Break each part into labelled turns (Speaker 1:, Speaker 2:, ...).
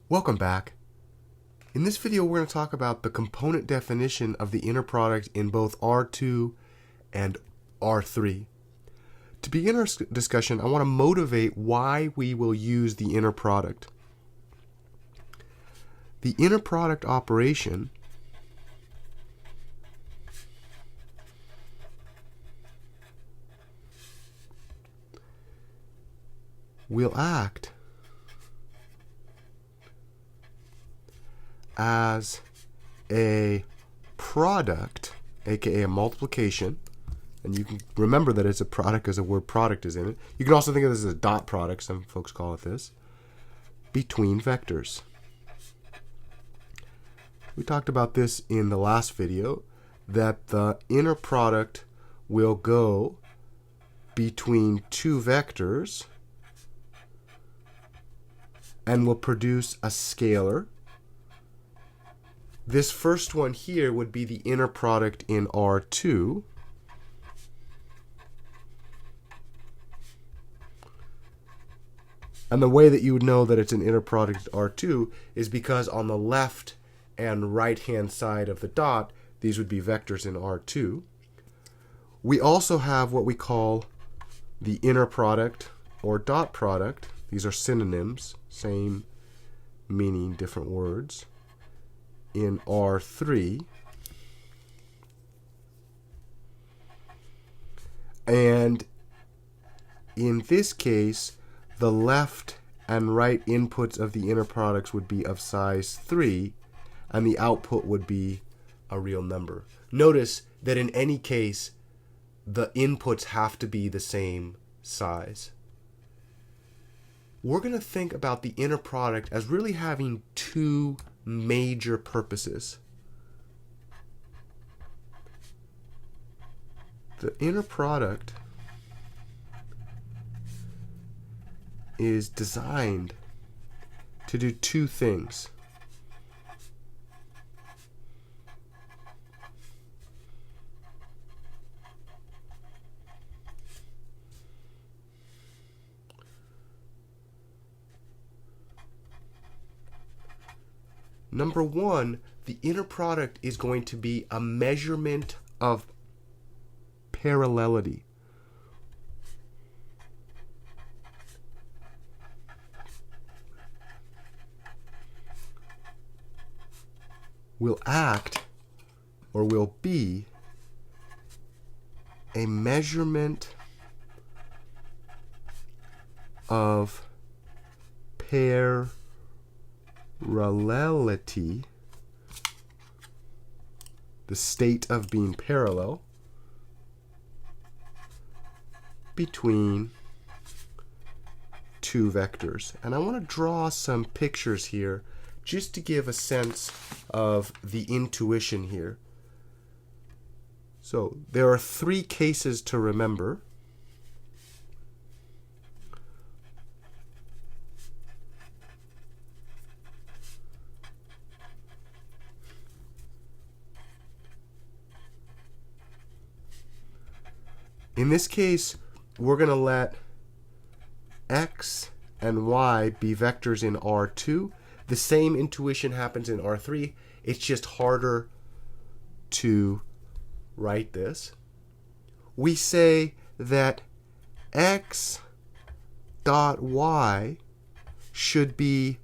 Speaker 1: Welcome back. In this video, we're going to talk about the component definition of the inner product in both R2 and R3. To begin our discussion, I want to motivate why we will use the inner product. The inner product operation will act as a product, aka a multiplication, and you can remember that it's a product because the word product is in it. You can also think of this as a dot product, some folks call it this, between vectors. We talked about this in the last video, that the inner product will go between two vectors and will produce a scalar. This first one here would be the inner product in R2. And the way that you would know that it's an inner product R2 is because on the left and right hand side of the dot, these would be vectors in R2. We also have what we call the inner product or dot product. These are synonyms, same meaning, different words, in R3. And in this case, the left and right inputs of the inner products would be of size 3, and the output would be a real number. Notice that in any case, the inputs have to be the same size. We're going to think about the inner product as really having two major purposes. The inner product is designed to do two things. Number one, the inner product is going to be a measurement of parallelity. Will act or will be a measurement of parallelity, the state of being parallel between two vectors. And I want to draw some pictures here just to give a sense of the intuition here. So there are three cases to remember. In this case, we're going to let x and y be vectors in R2. The same intuition happens in R3. It's just harder to write this. We say that x dot y should be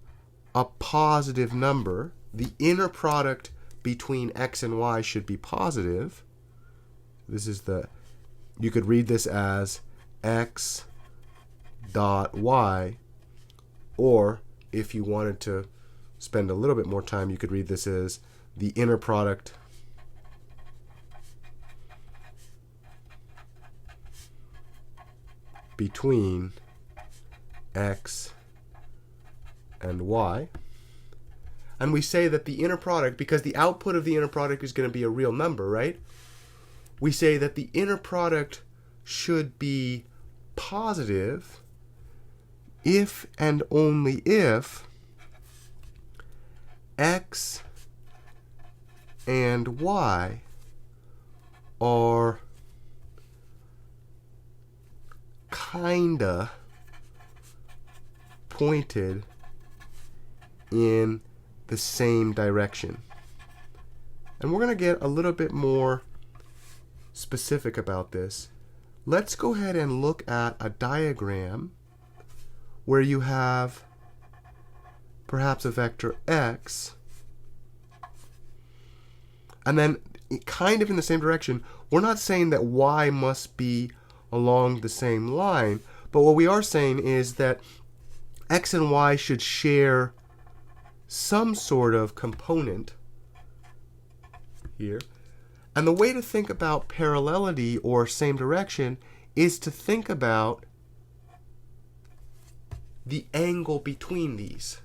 Speaker 1: a positive number. The inner product between x and y should be positive. This is you could read this as x dot y, or if you wanted to spend a little bit more time, you could read this as the inner product between x and y. And we say that the inner product, because the output of the inner product is going to be a real number, right? We say that the inner product should be positive if and only if x and y are kinda pointed in the same direction. And we're going to get a little bit more specific about this. Let's go ahead and look at a diagram where you have perhaps a vector x, and then kind of in the same direction. We're not saying that y must be along the same line, but what we are saying is that x and y should share some sort of component here. And the way to think about parallelity or same direction is to think about the angle between these.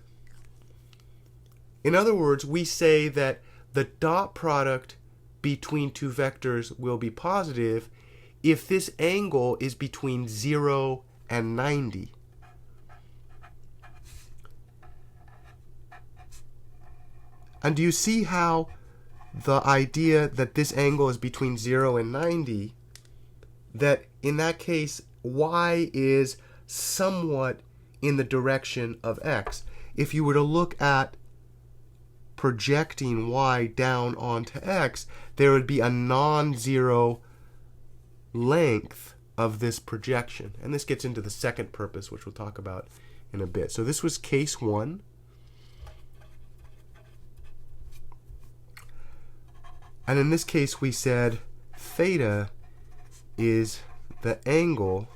Speaker 1: In other words, we say that the dot product between two vectors will be positive if this angle is between 0 and 90. And do you see how the idea that this angle is between 0 and 90, that in that case y is somewhat in the direction of x? If you were to look at projecting y down onto x, there would be a non-zero length of this projection. And this gets into the second purpose, which we'll talk about in a bit. So this was case 1. And in this case, we said theta is the angle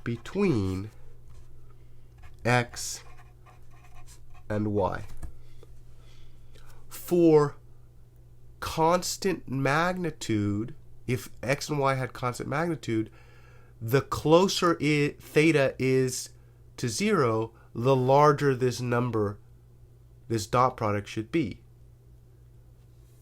Speaker 1: between x and y. For constant magnitude, if x and y had constant magnitude, the closer theta is to 0, the larger this number, this dot product, should be.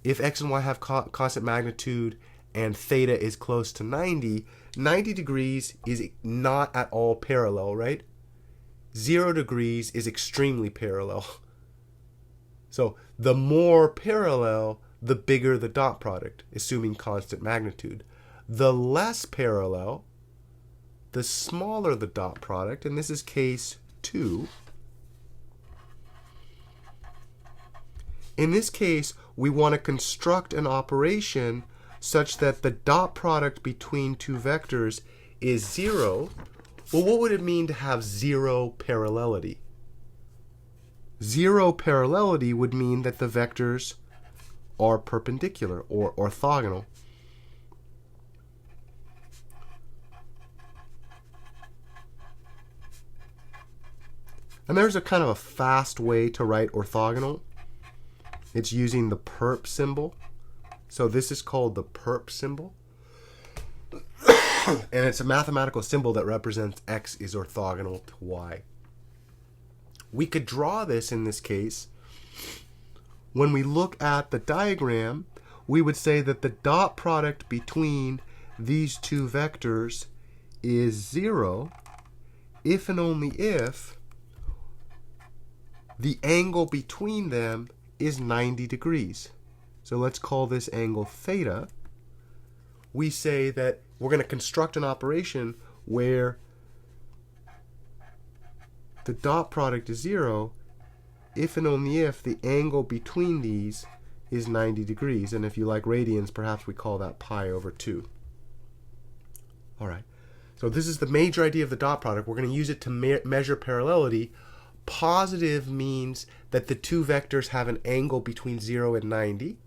Speaker 1: If x and y have constant magnitude and theta is close to 90, 90 degrees is not at all parallel, right? 0 degrees is extremely parallel. So the more parallel, the bigger the dot product, assuming constant magnitude. The less parallel, the smaller the dot product, and this is case 2. In this case, we want to construct an operation such that the dot product between two vectors is 0. Well, what would it mean to have 0 parallelity? 0 parallelity would mean that the vectors are perpendicular or orthogonal. And there's a kind of a fast way to write orthogonal. It's using the perp symbol. So this is called the perp symbol. And it's a mathematical symbol that represents x is orthogonal to y. We could draw this in this case. When we look at the diagram, we would say that the dot product between these two vectors is 0 if and only if the angle between them is 90 degrees. So let's call this angle theta. We say that we're going to construct an operation where the dot product is 0 if and only if the angle between these is 90 degrees. And if you like radians, perhaps we call that pi over 2. All right. So this is the major idea of the dot product. We're going to use it to measure parallelity. Positive means that the two vectors have an angle between 0 and 90.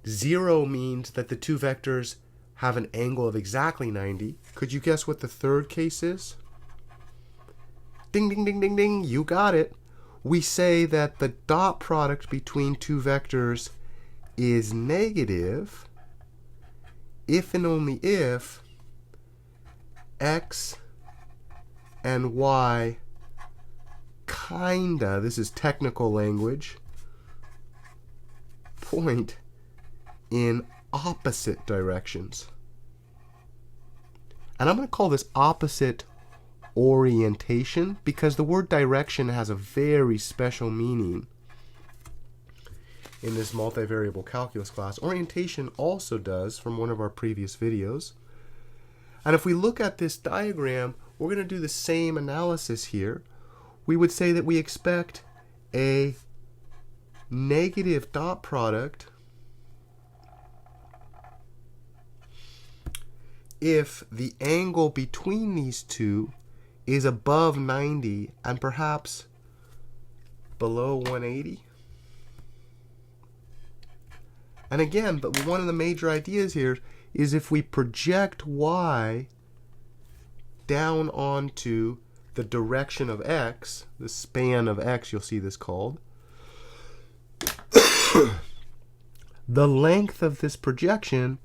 Speaker 1: 0 means that the two vectors have an angle of exactly 90. Could you guess what the third case is? Ding, ding, ding, ding, ding. You got it. We say that the dot product between two vectors is negative if and only if x and y kinda, this is technical language, point in opposite directions. And I'm going to call this opposite orientation because the word direction has a very special meaning in this multivariable calculus class. Orientation also does, from one of our previous videos. And if we look at this diagram, we're going to do the same analysis here. We would say that we expect a negative dot product if the angle between these two is above 90 and perhaps below 180. And again, but one of the major ideas here is if we project y down onto the direction of x, the span of x, you'll see this called, the length of this projection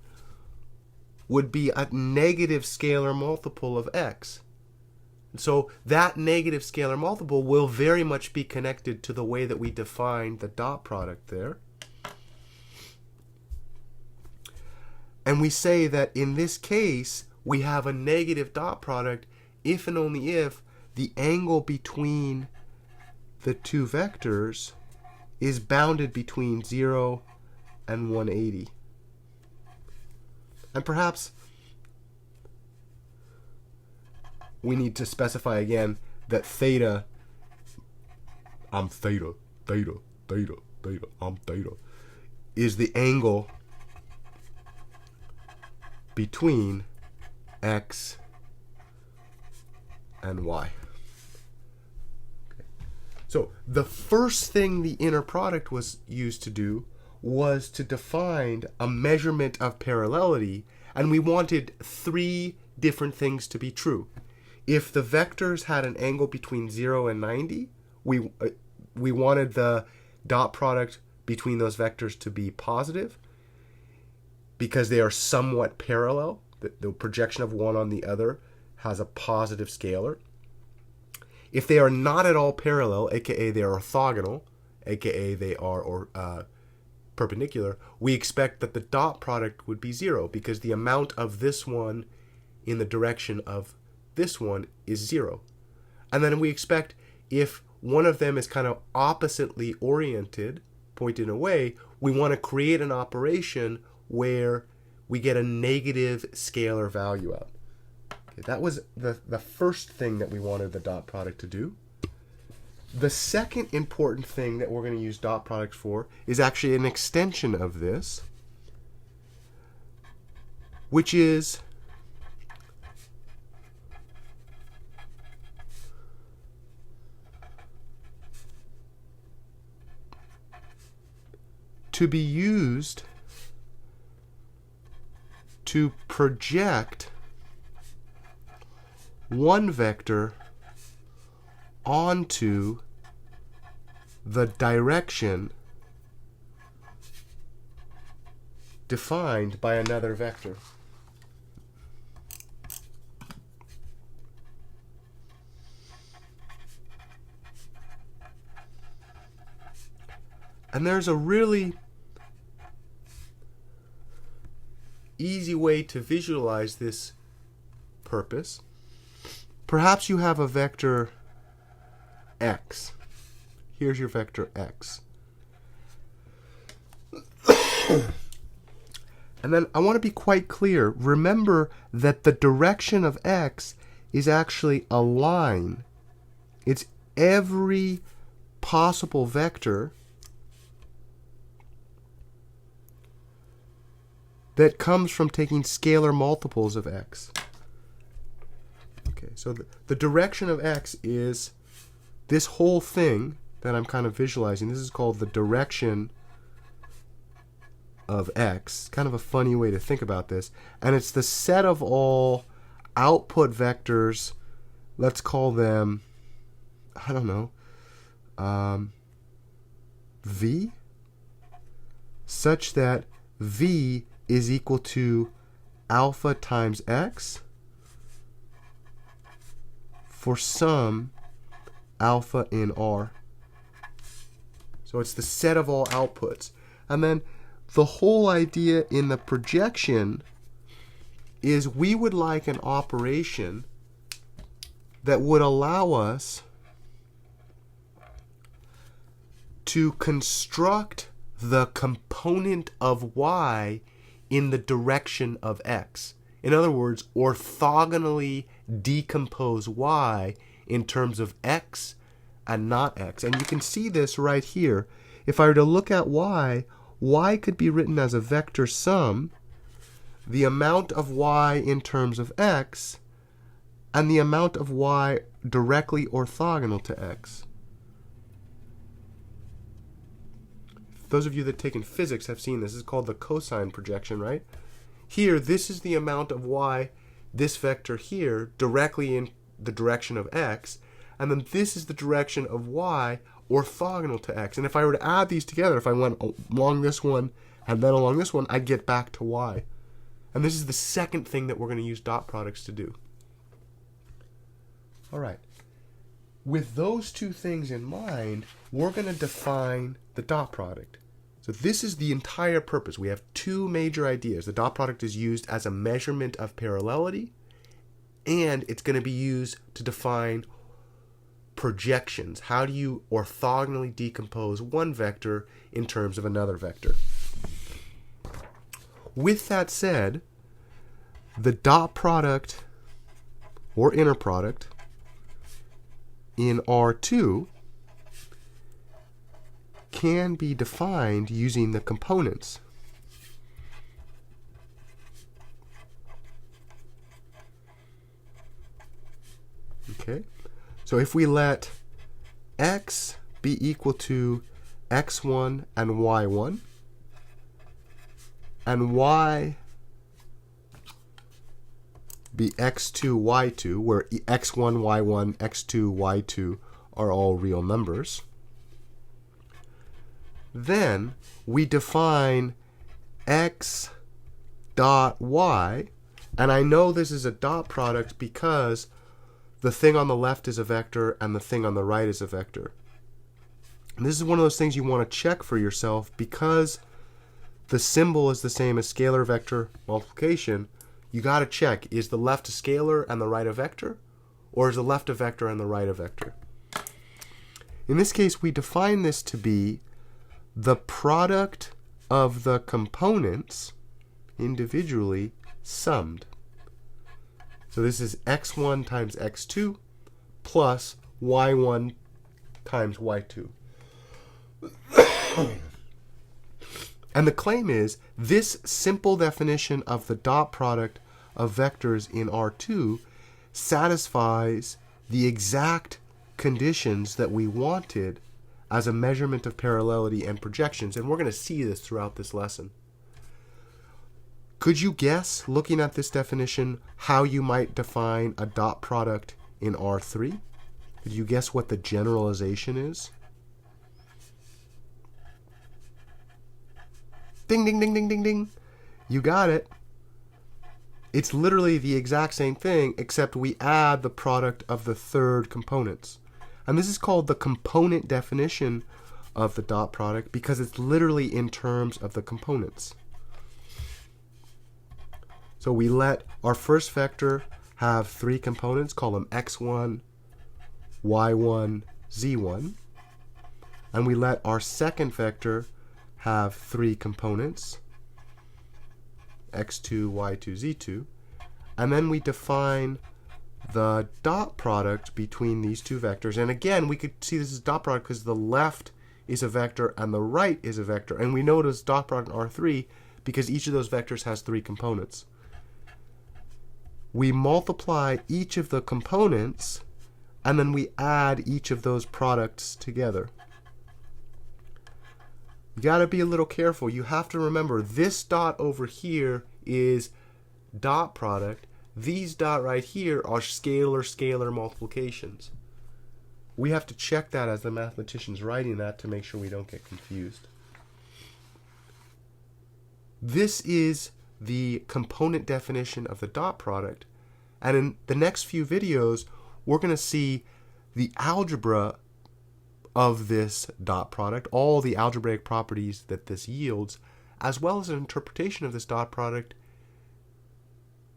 Speaker 1: would be a negative scalar multiple of x. So that negative scalar multiple will very much be connected to the way that we define the dot product there. And we say that in this case, we have a negative dot product if and only if the angle between the two vectors is bounded between 0 and 180. And perhaps we need to specify again that theta, I'm theta, theta, theta, theta, I'm theta, is the angle between x and y. Okay. So the first thing the inner product was used to do was to define a measurement of parallelity, and we wanted three different things to be true. If the vectors had an angle between 0 and 90, we wanted the dot product between those vectors to be positive because they are somewhat parallel. The projection of one on the other has a positive scalar. If they are not at all parallel, aka they are orthogonal, aka they are perpendicular, we expect that the dot product would be 0 because the amount of this one in the direction of this one is 0. And then we expect if one of them is kind of oppositely oriented, pointing away, we want to create an operation where we get a negative scalar value out. Okay, that was the first thing that we wanted the dot product to do. The second important thing that we're going to use dot products for is actually an extension of this, which is to be used to project one vector onto the direction defined by another vector. And there's a really easy way to visualize this purpose. Perhaps you have a vector x. Here's your vector x. And then I want to be quite clear. Remember that the direction of x is actually a line. It's every possible vector that comes from taking scalar multiples of x. Okay, so the direction of x is this whole thing that I'm kind of visualizing. This is called the direction of x. Kind of a funny way to think about this. And it's the set of all output vectors. Let's call them, I don't know, v, such that v is equal to alpha times x for some alpha in R. So it's the set of all outputs. And then the whole idea in the projection is we would like an operation that would allow us to construct the component of y in the direction of x. In other words, orthogonally decompose y in terms of x and not x. And you can see this right here. If I were to look at y, y could be written as a vector sum, the amount of y in terms of x, and the amount of y directly orthogonal to x. Those of you that have taken physics have seen this. This is called the Cosign Projection, right? Here, this is the amount of y, this vector here, directly in the direction of x, and then this is the direction of y orthogonal to x. And if I were to add these together, if I went along this one and then along this one, I'd get back to y. And this is the second thing that we're going to use dot products to do. All right. With those two things in mind, we're going to define the dot product. So this is the entire purpose. We have two major ideas. The dot product is used as a measurement of parallelity, and it's going to be used to define projections. How do you orthogonally decompose one vector in terms of another vector? With that said, the dot product or inner product in R2 can be defined using the components. Okay, so if we let x be equal to x1 and y1, and y be x2, y2, where x1, y1, x2, y2 are all real numbers, then we define x dot y, and I know this is a dot product because the thing on the left is a vector and the thing on the right is a vector. And this is one of those things you want to check for yourself, because the symbol is the same as scalar vector multiplication. You got to check, is the left a scalar and the right a vector, or is the left a vector and the right a vector? In this case, we define this to be the product of the components individually summed. So this is x1 times x2 plus y1 times y2. And the claim is this simple definition of the dot product of vectors in R2 satisfies the exact conditions that we wanted as a measurement of parallelity and projections. And we're going to see this throughout this lesson. Could you guess, looking at this definition, how you might define a dot product in R3? Could you guess what the generalization is? Ding, ding, ding, ding, ding, ding. You got it. It's literally the exact same thing, except we add the product of the third components. And this is called the component definition of the dot product because it's literally in terms of the components. So we let our first vector have three components, call them x1, y1, z1. And we let our second vector have three components, x2, y2, z2. And then we define the dot product between these two vectors. And again, we could see this is dot product because the left is a vector and the right is a vector. And we know it is dot product in R3 because each of those vectors has three components. We multiply each of the components and then we add each of those products together. You got to be a little careful. You have to remember this dot over here is dot product. These dot right here are scalar multiplications. We have to check that as the mathematician's writing that to make sure we don't get confused. This is the component definition of the dot product. And in the next few videos, we're going to see the algebra of this dot product, all the algebraic properties that this yields, as well as an interpretation of this dot product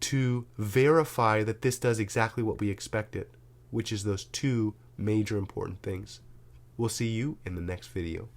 Speaker 1: to verify that this does exactly what we expected, which is those two major important things. We'll see you in the next video.